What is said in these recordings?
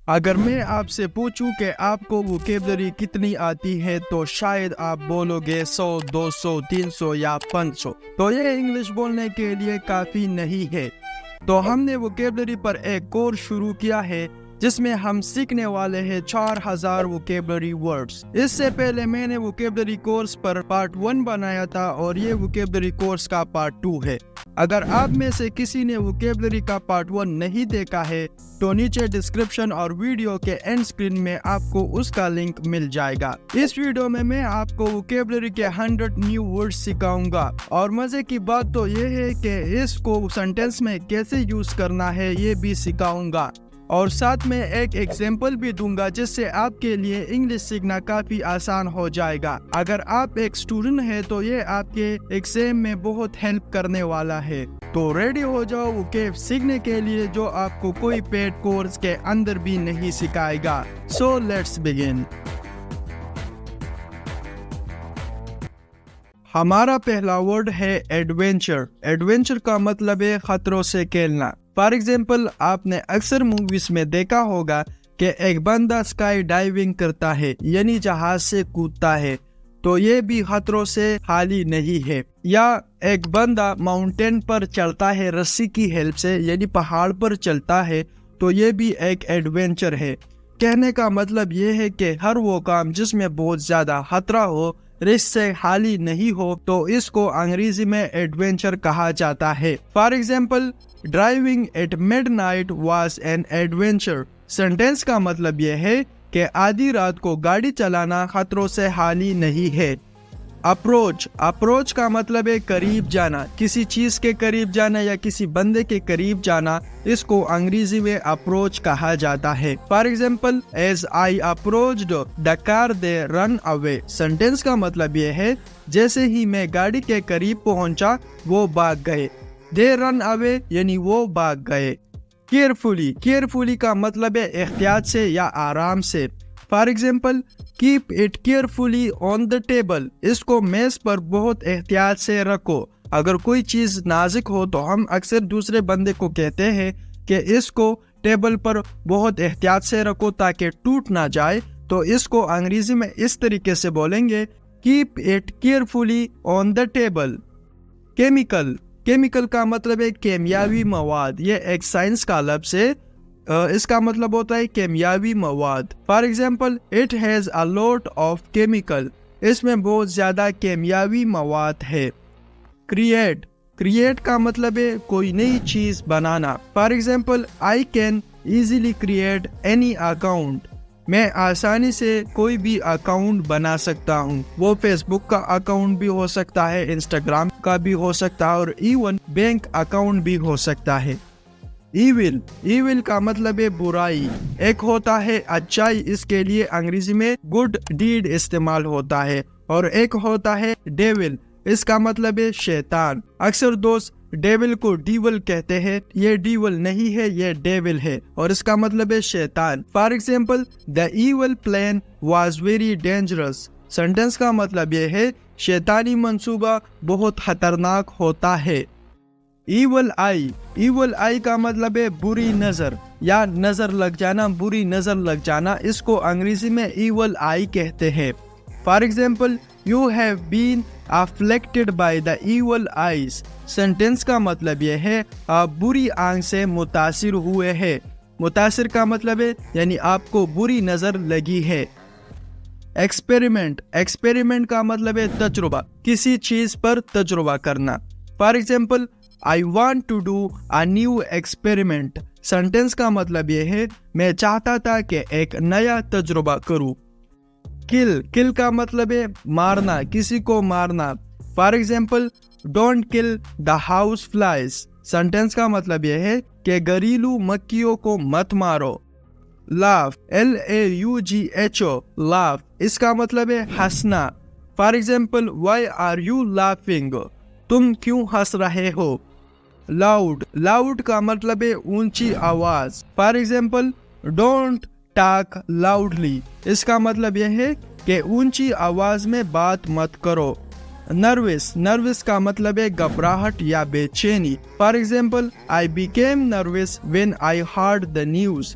اگر میں آپ سے پوچھوں کہ آپ کو ووکیبلری کتنی آتی ہے تو شاید آپ بولو گے 100، 200، 300 یا 500. تو یہ انگلش بولنے کے لیے کافی نہیں ہے. تو ہم نے ووکیبلری پر ایک کورس شروع کیا ہے جس میں ہم سیکھنے والے ہیں 4000 ووکیبلری ورڈز. اس سے پہلے میں نے ووکیبلری کورس پر پارٹ 1 بنایا تھا اور یہ ووکیبلری کورس کا پارٹ 2 ہے. اگر آپ میں سے کسی نے ووکیبلری کا پارٹ 1 نہیں دیکھا ہے تو نیچے ڈسکرپشن اور ویڈیو کے اینڈ اسکرین میں آپ کو اس کا لنک مل جائے گا. اس ویڈیو میں آپ کو ووکیبلری کے 100 نیو ورڈ سکھاؤں گا اور مزے کی بات تو یہ ہے کہ اس کو سینٹینس میں کیسے یوز کرنا ہے یہ بھی سکھاؤں گا اور ساتھ میں ایک ایگزامپل بھی دوں گا جس سے آپ کے لیے انگلش سیکھنا کافی آسان ہو جائے گا. اگر آپ ایک اسٹوڈنٹ ہیں تو یہ آپ کے ایگزام میں بہت ہیلپ کرنے والا ہے. تو ریڈی ہو جاؤ ووکیب سیکھنے کے لیے جو آپ کو کوئی پیڈ کورس کے اندر بھی نہیں سکھائے گا. So let's begin. ہمارا پہلا ورڈ ہے ایڈونچر. ایڈونچر کا مطلب ہے خطروں سے کھیلنا. فار ایگزامپل آپ نے اکثر موویز میں دیکھا ہوگا کہ ایک بندہ اسکائی ڈائیونگ کرتا ہے یعنی جہاز سے کودتا ہے تو یہ بھی خطروں سے خالی نہیں ہے. یا ایک بندہ ماؤنٹین پر چڑھتا ہے رسی کی ہیلپ سے یعنی پہاڑ پر چلتا ہے تو یہ بھی ایک ایڈونچر ہے. کہنے کا مطلب یہ ہے کہ ہر وہ کام جس میں بہت زیادہ خطرہ ہو، رسک سے خالی نہیں ہو تو اس کو انگریزی میں ایڈونچر کہا جاتا ہے. For example driving at midnight was an adventure. Sentence کا مطلب یہ ہے کہ آدھی رات کو گاڑی چلانا خطروں سے خالی نہیں ہے. اپروچ کا مطلب ہے قریب جانا، کسی چیز کے قریب جانا یا کسی بندے کے قریب جانا. اس کو انگریزی میں اپروچ کہا جاتا ہے. For example as I approached the car they run away. Sentence کا مطلب یہ ہے جیسے ہی میں گاڑی کے قریب پہنچا وہ بھاگ گئے. دے رن اوے یعنی وہ بھاگ گئے. کیئرفلی کا مطلب ہے احتیاط سے یا آرام سے. For example keep it carefully on the table. اس کو میز پر بہت احتیاط سے رکھو. اگر کوئی چیز نازک ہو تو ہم اکثر دوسرے بندے کو کہتے ہیں کہ اس کو ٹیبل پر بہت احتیاط سے رکھو تاکہ ٹوٹ نہ جائے. تو اس کو انگریزی میں اس طریقے سے بولیں گے cap it carefully on the table. Chemical کا مطلب ہے کیمیاوی مواد. یہ ایک سائنس کا لفظ ہے. اس کا مطلب ہوتا ہے کیمیاوی مواد. For example it has a lot of chemical. اس میں بہت زیادہ کیمیاوی مواد ہے. کریٹ کا مطلب ہے کوئی نئی چیز بنانا. For example I can easily create any account. میں آسانی سے کوئی بھی اکاؤنٹ بنا سکتا ہوں. وہ فیس بک کا اکاؤنٹ بھی ہو سکتا ہے، انسٹاگرام کا بھی ہو سکتا ہے اور ایون بینک اکاؤنٹ بھی ہو سکتا ہے. ایول کا مطلب ہے برائی. ایک ہوتا ہے اچائی، اس کے لیے انگریزی میں گڈ ڈیڈ استعمال ہوتا ہے. اور ایک ہوتا ہے ڈیول، اس کا مطلب ہے شیطان. اکثر دوست ڈیول کو ڈیول کہتے ہیں. یہ ڈیول نہیں ہے، یہ ڈیول ہے اور اس کا مطلب ہے شیطان. For example the evil plan was very dangerous. Sentence کا مطلب یہ ہے شیطانی منصوبہ بہت خطرناک ہوتا ہے. ایول آئی کا مطلب ہے بری نظر یا نظر لگ جانا، بری نظر لگ جانا. اس کو انگریزی میں ایول آئی کہتے ہیں. For example you have been afflicted by the evil eyes. Sentence کا مطلب یہ ہے آپ بری آنکھ سے متاثر ہوئے ہیں. متاثر کا مطلب ہے یعنی آپ کو بری نظر لگی ہے. ایکسپیریمنٹ کا مطلب ہے تجربہ، کسی چیز پر تجربہ کرنا. For example I want to do a new experiment. Sentence کا مطلب یہ ہے میں چاہتا تھا کہ ایک نیا تجربہ کروں. کل کا مطلب ہے مارنا، کسی کو مارنا. فار ایگزامپل ڈونٹ کل دا ہاؤس فلائز. سینٹینس کا مطلب یہ ہے کہ گھریلو مکھیوں کو مت مارو. لاف LAUGH لاف، اس کا مطلب ہے ہنسنا. For example why are you laughing. تم کیوں ہنس رہے ہو. لاؤڈ کا مطلب ہے اونچی آواز. For example don't talk loudly. اس کا مطلب یہ ہے کہ اونچی آواز میں بات مت کرو. نروس کا مطلب ہے گھبراہٹ یا بے چینی. For example I became nervous when I hard the news.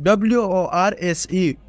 WORSE,